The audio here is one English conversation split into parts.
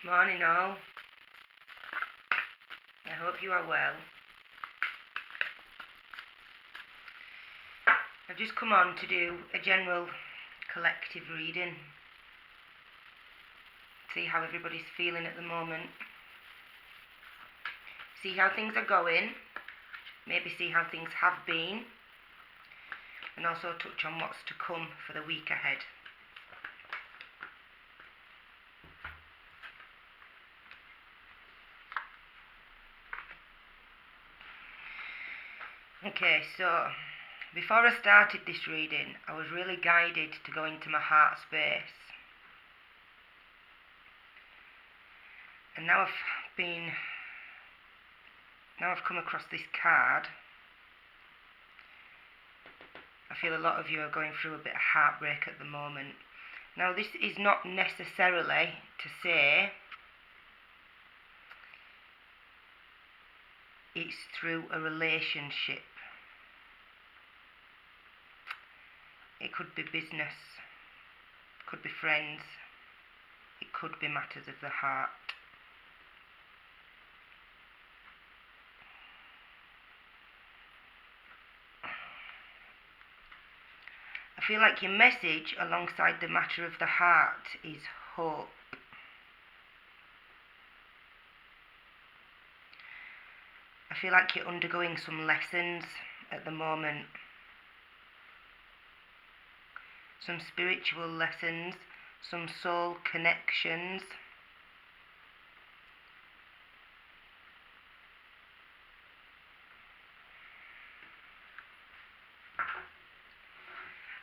Morning all. I hope you are well. I've just come on to do a general collective reading. See how everybody's feeling at the moment. See how things are going. Maybe see how things have been. And also touch on what's to come for the week ahead. Okay, so before I started this reading, I was really guided to go into my heart space. And now I've come across this card. I feel a lot of you are going through a bit of heartbreak at the moment. Now, this is not necessarily to say it's through a relationship. It could be business, it could be friends, it could be matters of the heart. I feel like your message alongside the matter of the heart is hope. I feel like you're undergoing some lessons at the moment. Some spiritual lessons, some soul connections.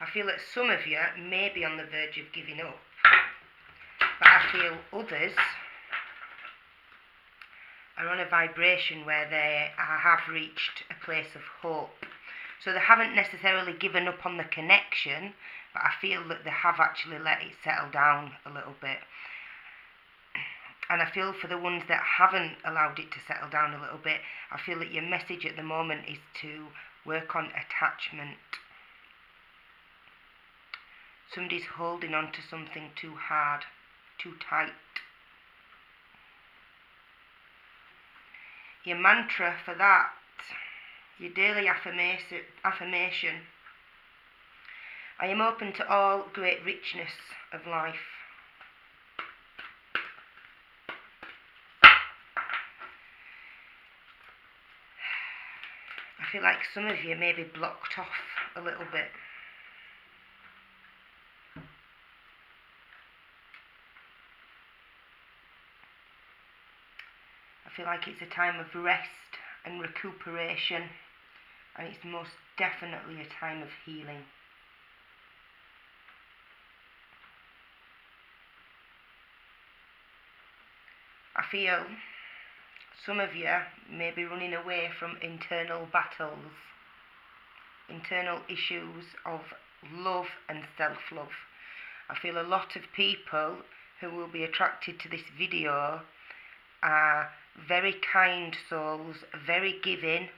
I feel that some of you may be on the verge of giving up, but I feel others are on a vibration where they have reached a place of hope. So they haven't necessarily given up on the connection, but I feel that they have actually let it settle down a little bit. And I feel for the ones that haven't allowed it to settle down a little bit, I feel that your message at the moment is to work on attachment. Somebody's holding on to something too hard, too tight. Your mantra for that, your daily affirmation. I am open to all great richness of life. I feel like some of you may be blocked off a little bit. I feel like it's a time of rest and recuperation, and it's most definitely a time of healing. I feel some of you may be running away from internal battles, internal issues of love and self-love. I feel a lot of people who will be attracted to this video are very kind souls, very giving,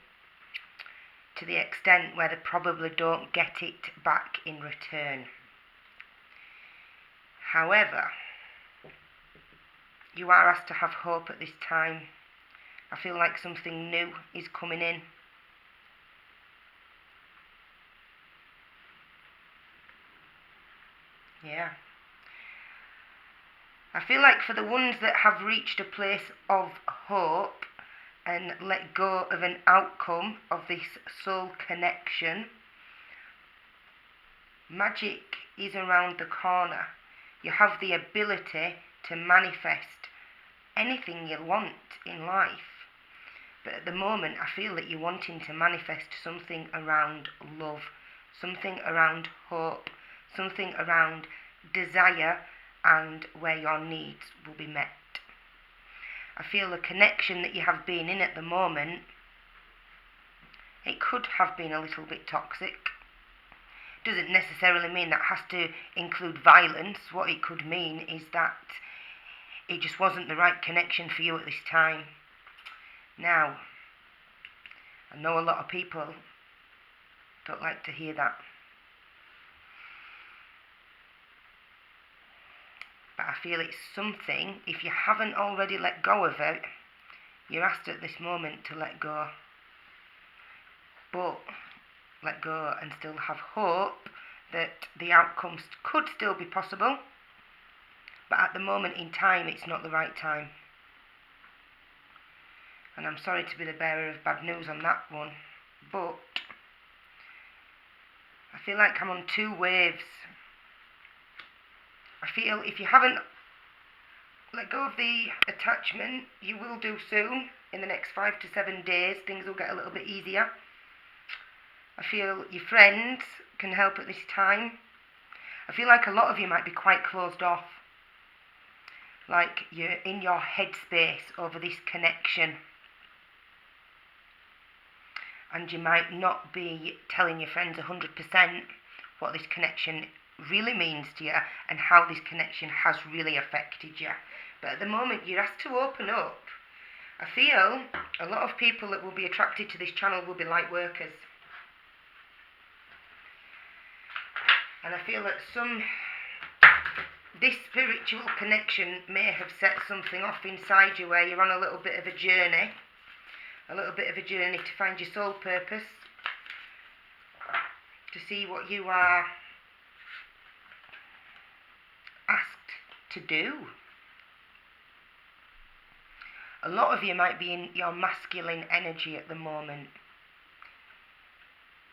to the extent where they probably don't get it back in return. However, you are asked to have hope at this time. I feel like something new is coming in. Yeah. I feel like for the ones that have reached a place of hope and let go of an outcome of this soul connection, magic is around the corner. You have the ability to manifest anything you want in life. But at the moment, I feel that you're wanting to manifest something around love, something around hope, something around desire, and where your needs will be met. I feel the connection that you have been in at the moment, it could have been a little bit toxic. Doesn't necessarily mean that has to include violence. What it could mean is that it just wasn't the right connection for you at this time. Now, I know a lot of people don't like to hear that. But I feel it's something, if you haven't already let go of it, you're asked at this moment to let go. But let go and still have hope that the outcomes could still be possible. But at the moment in time, it's not the right time. And I'm sorry to be the bearer of bad news on that one. But I feel like I'm on two waves. I feel if you haven't let go of the attachment, you will do soon. In the next 5 to 7 days, things will get a little bit easier. I feel your friends can help at this time. I feel like a lot of you might be quite closed off. Like you're in your headspace over this connection. And you might not be telling your friends 100% what this connection really means to you and how this connection has really affected you. But at the moment, you're asked to open up. I feel a lot of people that will be attracted to this channel will be light workers. And I feel that this spiritual connection may have set something off inside you where you're on a little bit of a journey. A little bit of a journey to find your soul purpose. To see what you are asked to do. A lot of you might be in your masculine energy at the moment.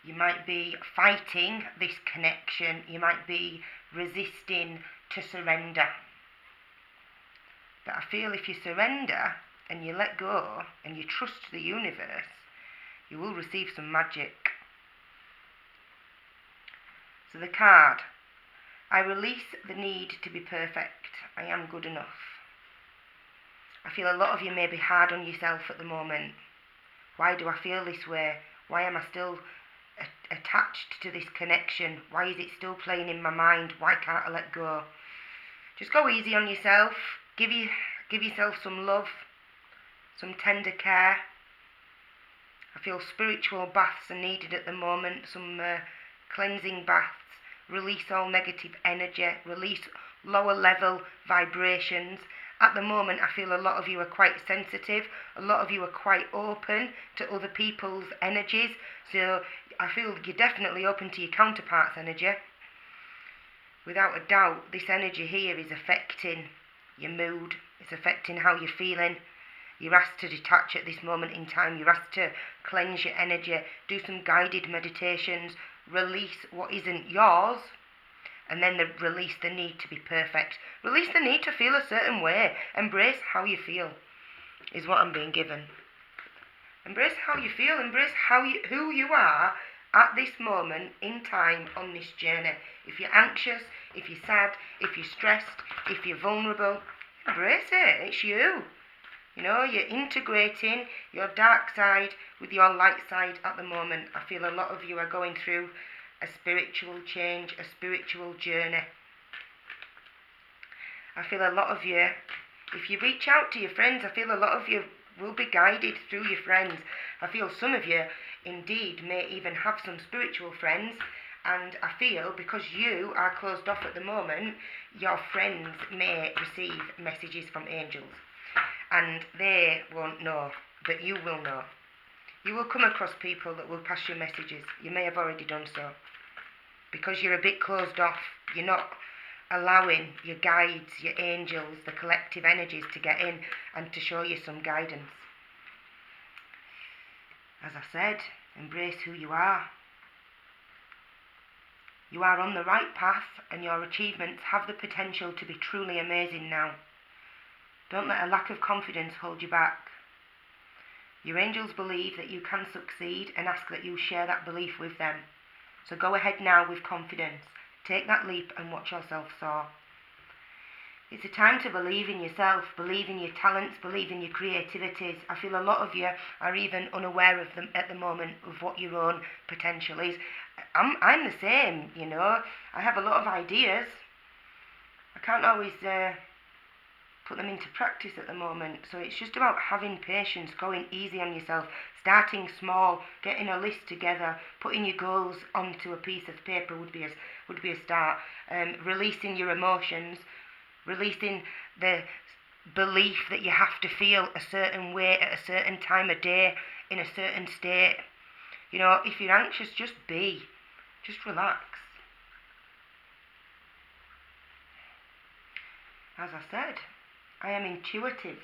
You might be fighting this connection. You might be resisting to surrender. But I feel if you surrender and you let go and you trust the universe, you will receive some magic. So the card, I release the need to be perfect. I am good enough. I feel a lot of you may be hard on yourself at the moment. Why do I feel this way? Why am I still attached to this connection? Why is it still playing in my mind? Why can't I let go? Just go easy on yourself. Give yourself some love, some tender care. I feel spiritual baths are needed at the moment, some cleansing baths. Release all negative energy, release lower level vibrations. At the moment, I feel a lot of you are quite sensitive. A lot of you are quite open to other people's energies. So I feel you're definitely open to your counterpart's energy. Without a doubt, this energy here is affecting your mood. It's affecting how you're feeling. You're asked to detach at this moment in time. You're asked to cleanse your energy, do some guided meditations, release what isn't yours, and then release the need to be perfect. Release the need to feel a certain way. Embrace how you feel, is what I'm being given. Embrace how you feel. Embrace who you are at this moment in time on this journey. If you're anxious, if you're sad, if you're stressed, if you're vulnerable, embrace it. It's you. You know, you're integrating your dark side with your light side at the moment. I feel a lot of you are going through a spiritual change, a spiritual journey. I feel a lot of you, if you reach out to your friends, I feel a lot of you will be guided through your friends. I feel some of you indeed may even have some spiritual friends, and I feel because you are closed off at the moment, your friends may receive messages from angels, and they won't know, but you will know. You will come across people that will pass you messages. You may have already done so. Because you're a bit closed off, you're not allowing your guides, your angels, the collective energies to get in and to show you some guidance. As I said, embrace who you are. You are on the right path and your achievements have the potential to be truly amazing now. Don't let a lack of confidence hold you back. Your angels believe that you can succeed and ask that you share that belief with them. So go ahead now with confidence. Take that leap and watch yourself soar. It's a time to believe in yourself, believe in your talents, believe in your creativities. I feel a lot of you are even unaware of them at the moment, of what your own potential is. I'm the same, you know. I have a lot of ideas. I can't always put them into practice at the moment. So it's just about having patience, going easy on yourself, starting small, getting a list together, putting your goals onto a piece of paper would be a start. Releasing your emotions, releasing the belief that you have to feel a certain way at a certain time of day, in a certain state. You know, if you're anxious, just be. Just relax. As I said, I am intuitive.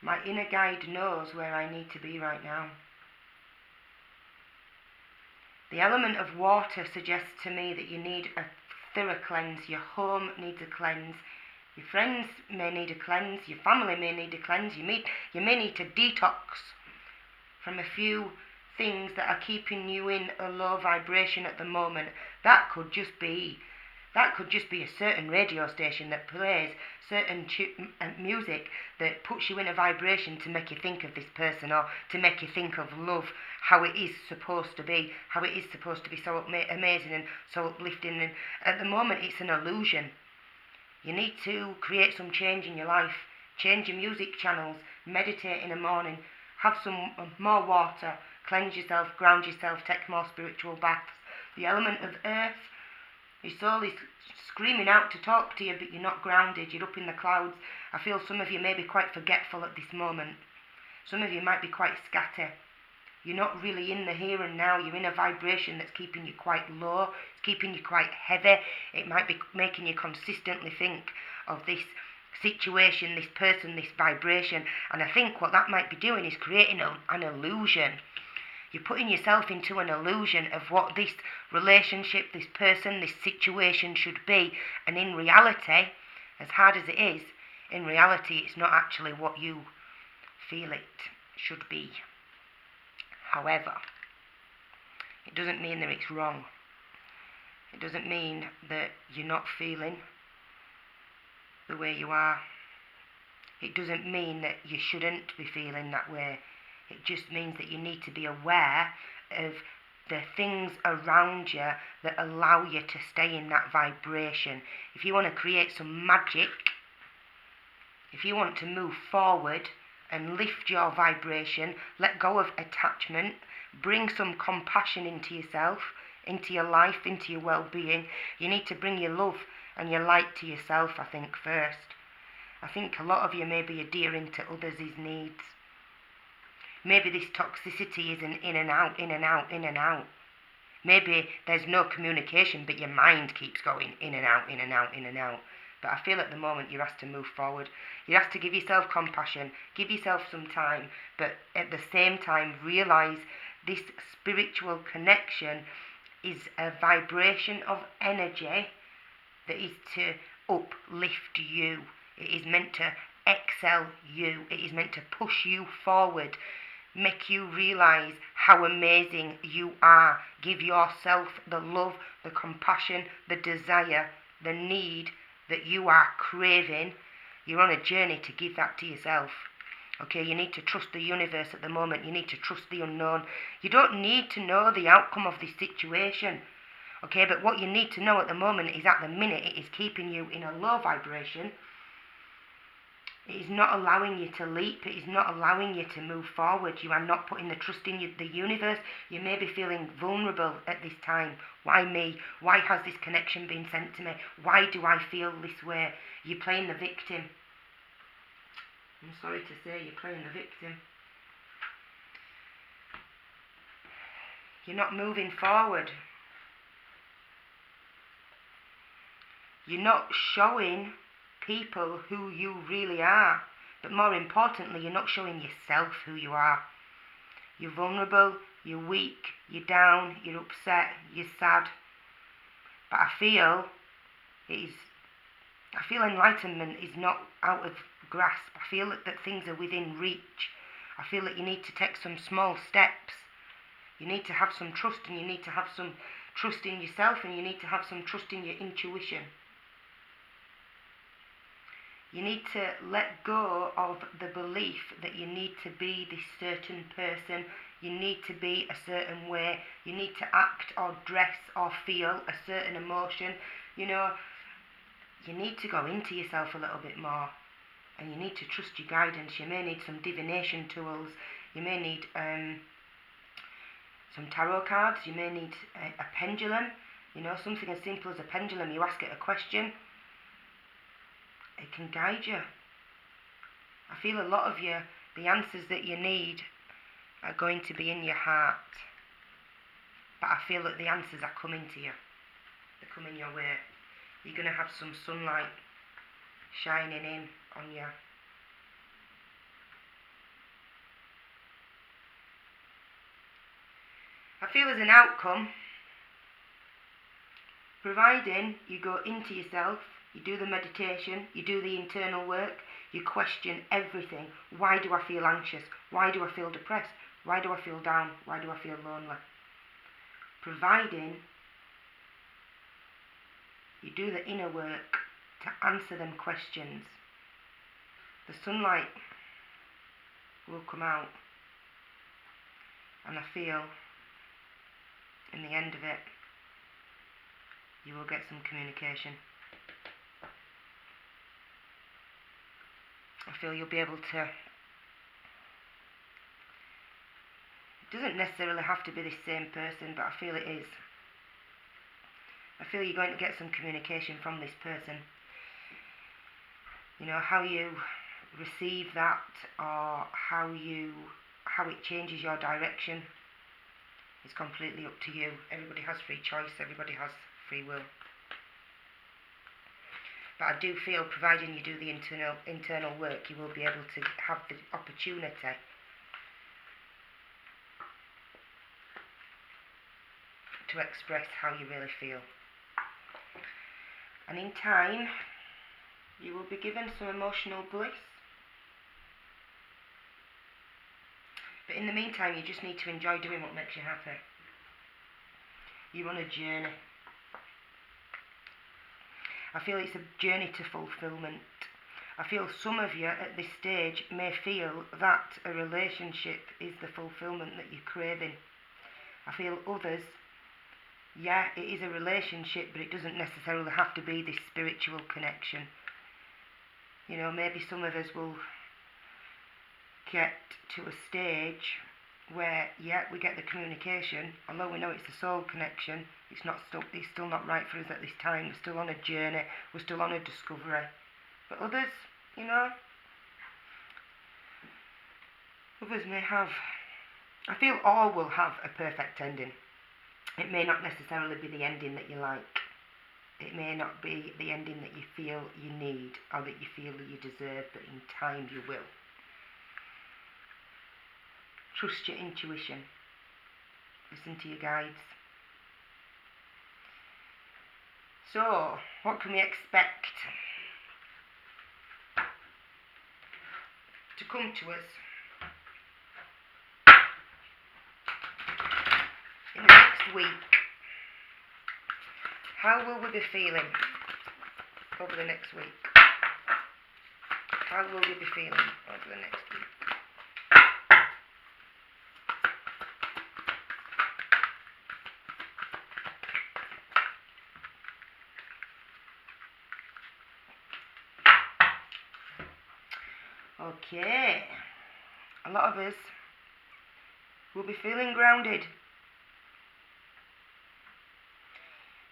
My inner guide knows where I need to be right now. The element of water suggests to me that you need a thorough cleanse. Your home needs a cleanse. Your friends may need a cleanse. Your family may need a cleanse. You may need to detox from a few things that are keeping you in a low vibration at the moment. That could just be a certain radio station that plays certain music that puts you in a vibration to make you think of this person, or to make you think of love, how it is supposed to be, so amazing and so uplifting. And at the moment, it's an illusion. You need to create some change in your life. Change your music channels, meditate in the morning, have some more water, cleanse yourself, ground yourself, take more spiritual baths. The element of earth, your soul is screaming out to talk to you, but you're not grounded, you're up in the clouds. I feel some of you may be quite forgetful at this moment. Some of you might be quite scatter. You're not really in the here and now. You're in a vibration that's keeping you quite low. It's keeping you quite heavy. It might be making you consistently think of this situation, this person, this vibration. And I think what that might be doing is creating an illusion. You're putting yourself into an illusion of what this relationship, this person, this situation should be. And in reality, as hard as it is, in reality it's not actually what you feel it should be. However, it doesn't mean that it's wrong. It doesn't mean that you're not feeling the way you are. It doesn't mean that you shouldn't be feeling that way. It just means that you need to be aware of the things around you that allow you to stay in that vibration. If you want to create some magic, if you want to move forward and lift your vibration, let go of attachment, bring some compassion into yourself, into your life, into your well-being, you need to bring your love and your light to yourself, I think, first. I think a lot of you may be adhering to others' needs. Maybe this toxicity is an in and out, in and out, in and out. Maybe there's no communication, but your mind keeps going in and out, in and out, in and out. But I feel at the moment you're asked to move forward. You're asked to give yourself compassion, give yourself some time, but at the same time realise this spiritual connection is a vibration of energy that is to uplift you. It is meant to excel you. It is meant to push you forward, make you realise how amazing you are. Give yourself the love, the compassion, the desire, the need that you are craving. You're on a journey to give that to yourself. Okay, you need to trust the universe at the moment. You need to trust the unknown. You don't need to know the outcome of this situation. Okay, but what you need to know at the moment is at the minute it is keeping you in a low vibration. It is not allowing you to leap. It is not allowing you to move forward. You are not putting the trust in the universe. You may be feeling vulnerable at this time. Why me? Why has this connection been sent to me? Why do I feel this way? You're playing the victim. I'm sorry to say, you're playing the victim. You're not moving forward. You're not showing people who you really are. But more importantly, you're not showing yourself who you are. You're vulnerable, you're weak, you're down, you're upset, you're sad. But I feel enlightenment is not out of grasp. I feel that things are within reach. I feel that you need to take some small steps. You need to have some trust, and you need to have some trust in yourself, and you need to have some trust in your intuition. You need to let go of the belief that you need to be this certain person, you need to be a certain way, you need to act or dress or feel a certain emotion. You know, you need to go into yourself a little bit more, and you need to trust your guidance. You may need some divination tools, you may need some tarot cards, you may need a pendulum, you know, something as simple as a pendulum. You ask it a question, can guide you. I feel a lot of you, the answers that you need are going to be in your heart. But I feel that the answers are coming to you. They're coming your way. You're going to have some sunlight shining in on you. I feel as an outcome, providing you go into yourself, you do the meditation, you do the internal work, you question everything. Why do I feel anxious? Why do I feel depressed? Why do I feel down? Why do I feel lonely? Providing you do the inner work to answer them questions, the sunlight will come out, and I feel in the end of it you will get some communication. I feel you'll be able to, it doesn't necessarily have to be the same person, but I feel it is. I feel you're going to get some communication from this person. You know, how you receive that, or how it changes your direction is completely up to you. Everybody has free choice, everybody has free will. But I do feel, providing you do the internal work, you will be able to have the opportunity to express how you really feel. And in time, you will be given some emotional bliss. But in the meantime, you just need to enjoy doing what makes you happy. You're on a journey. I feel it's a journey to fulfillment. I feel some of you at this stage may feel that a relationship is the fulfillment that you're craving. I feel others, yeah, it is a relationship, but it doesn't necessarily have to be this spiritual connection. You know, maybe some of us will get to a stage where, yeah, we get the communication, although we know it's a soul connection, it's still not right for us at this time. We're still on a journey, we're still on a discovery. But others, you know, others may have, I feel all will have a perfect ending. It may not necessarily be the ending that you like. It may not be the ending that you feel you need or that you feel that you deserve, but in time you will. Trust your intuition. Listen to your guides. So, what can we expect to come to us in the next week? How will we be feeling over the next week? How will we be feeling over the next week? Okay, a lot of us will be feeling grounded.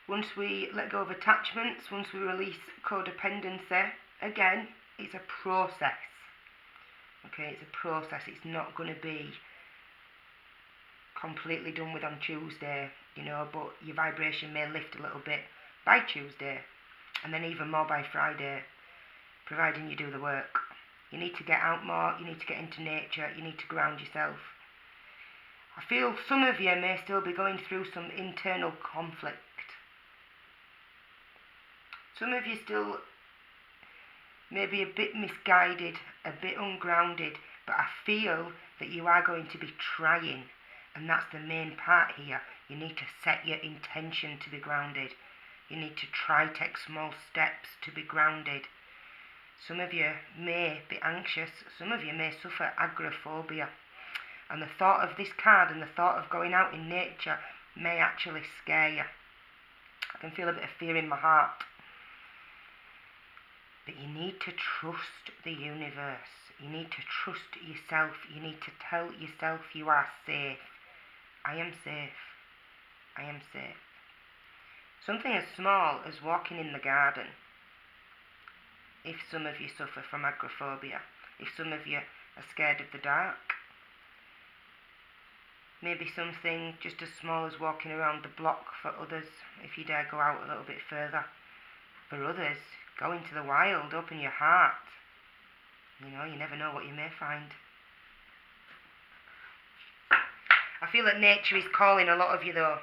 Once we let go of attachments, once we release codependency, again, it's a process. Okay, it's a process. It's not going to be completely done with on Tuesday, you know, but your vibration may lift a little bit by Tuesday, and then even more by Friday, providing you do the work. You need to get out more, you need to get into nature, you need to ground yourself. I feel some of you may still be going through some internal conflict. Some of you still may be a bit misguided, a bit ungrounded, but I feel that you are going to be trying, and that's the main part here. You need to set your intention to be grounded. You need to try take small steps to be grounded. Some of you may be anxious, some of you may suffer agoraphobia, and the thought of this card and the thought of going out in nature may actually scare you. I can feel a bit of fear in my heart. But you need to trust the universe. You need to trust yourself. You need to tell yourself you are safe. I am safe. I am safe. Something as small as walking in the garden. if some of you suffer from agoraphobia, if some of you are scared of the dark. Maybe something just as small as walking around the block for others, if you dare go out a little bit further. For others, go into the wild, open your heart. You know, you never know what you may find. I feel that nature is calling a lot of you though.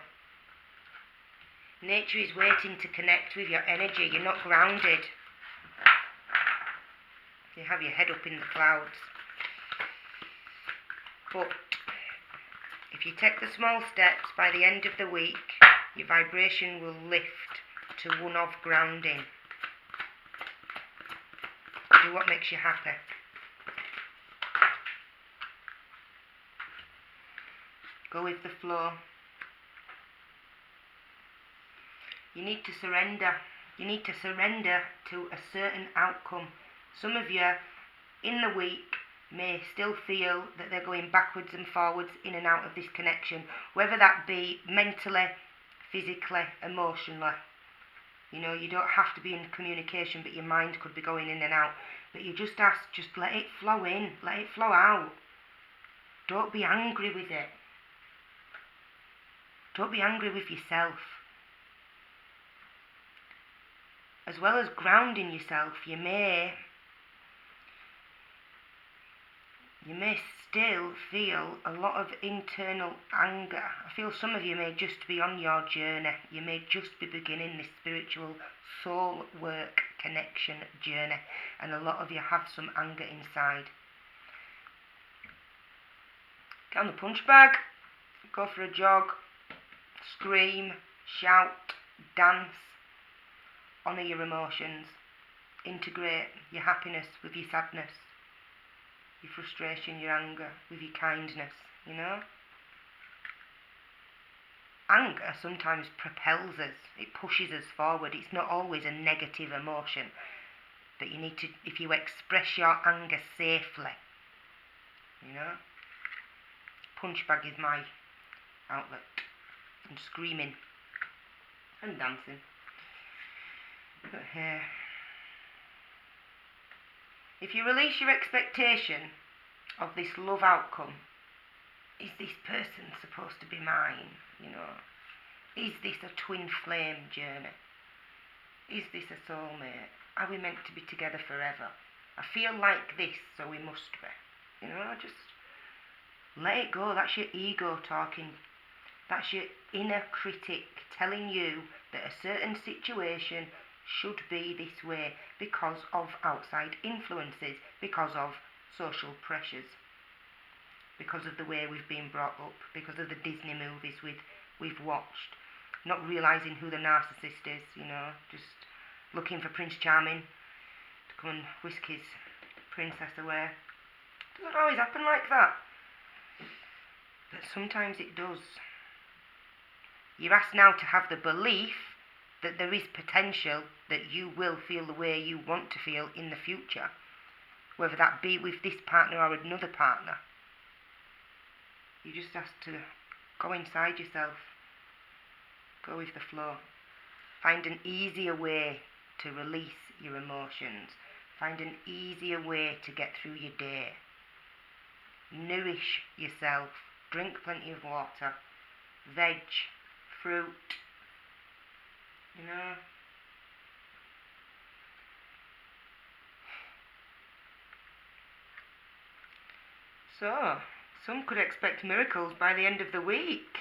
Nature is waiting to connect with your energy. You're not grounded. You have your head up in the clouds. But if you take the small steps, by the end of the week, your vibration will lift to one of grounding. Do what makes you happy. Go with the flow. You need to surrender. You need to surrender to a certain outcome. Some of you in the week may still feel that they're going backwards and forwards in and out of this connection, whether that be mentally, physically, emotionally. You know, you don't have to be in communication, but your mind could be going in and out. But you just let it flow in, let it flow out. Don't be angry with it. Don't be angry with yourself. As well as grounding yourself, you may still feel a lot of internal anger. I feel some of you may just be on your journey. You may just be beginning this spiritual soul work connection journey, and a lot of you have some anger inside. Get on the punch bag, go for a jog, scream, shout, dance, honour your emotions, integrate your happiness with your sadness, your frustration, your anger with your kindness, you know? Anger sometimes propels us, it pushes us forward. It's not always a negative emotion, but you need to, if you express your anger safely, you know? Punch bag is my outlet, and screaming and dancing. But here, if you release your expectation of this love outcome, is this person supposed to be mine, you know? Is this a twin flame journey? Is this a soulmate? Are we meant to be together forever? I feel like this, so we must be. You know, just let it go. That's your ego talking. That's your inner critic telling you that a certain situation should be this way because of outside influences, because of social pressures, because of the way we've been brought up, because of the Disney movies we've watched, not realising who the narcissist is, you know, just looking for Prince Charming to come and whisk his princess away. It doesn't always happen like that, but sometimes it does. You're asked now to have the belief that there is potential that you will feel the way you want to feel in the future, whether that be with this partner or another partner. You just have to go inside yourself, go with the flow, find an easier way to release your emotions, find an easier way to get through your day. Nourish yourself, drink plenty of water, veg, fruit, you know. So, some could expect miracles by the end of the week.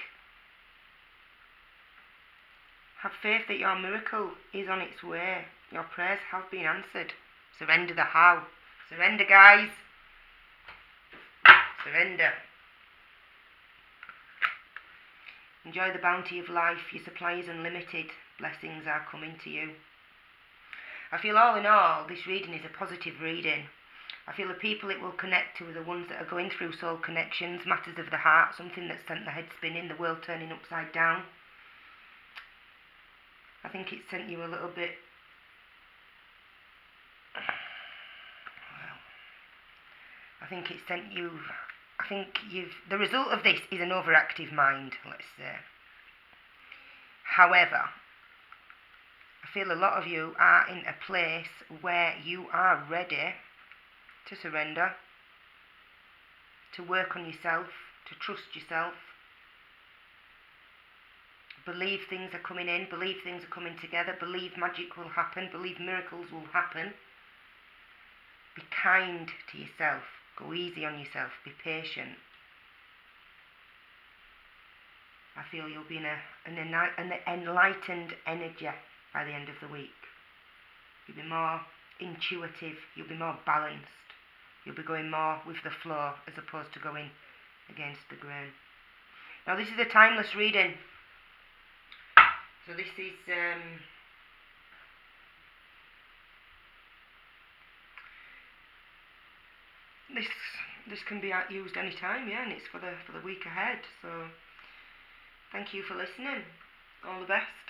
Have faith that your miracle is on its way. Your prayers have been answered. Surrender the how. Surrender, guys. Surrender. Enjoy the bounty of life. Your supply is unlimited. Blessings are coming to you. I feel all in all, this reading is a positive reading. I feel the people it will connect to are the ones that are going through soul connections, matters of the heart, something that's sent the head spinning, the world turning upside down. I think it sent you a little bit, the result of this is an overactive mind, let's say. However, I feel a lot of you are in a place where you are ready to surrender, to work on yourself, to trust yourself. Believe things are coming in, believe things are coming together, believe magic will happen, believe miracles will happen. Be kind to yourself, go easy on yourself, be patient. I feel you'll be in an enlightened energy by the end of the week. You'll be more intuitive, you'll be more balanced, you'll be going more with the flow as opposed to going against the grain. Now this is a timeless reading. So this is this can be used anytime, yeah, and it's for the week ahead. So thank you for listening. All the best.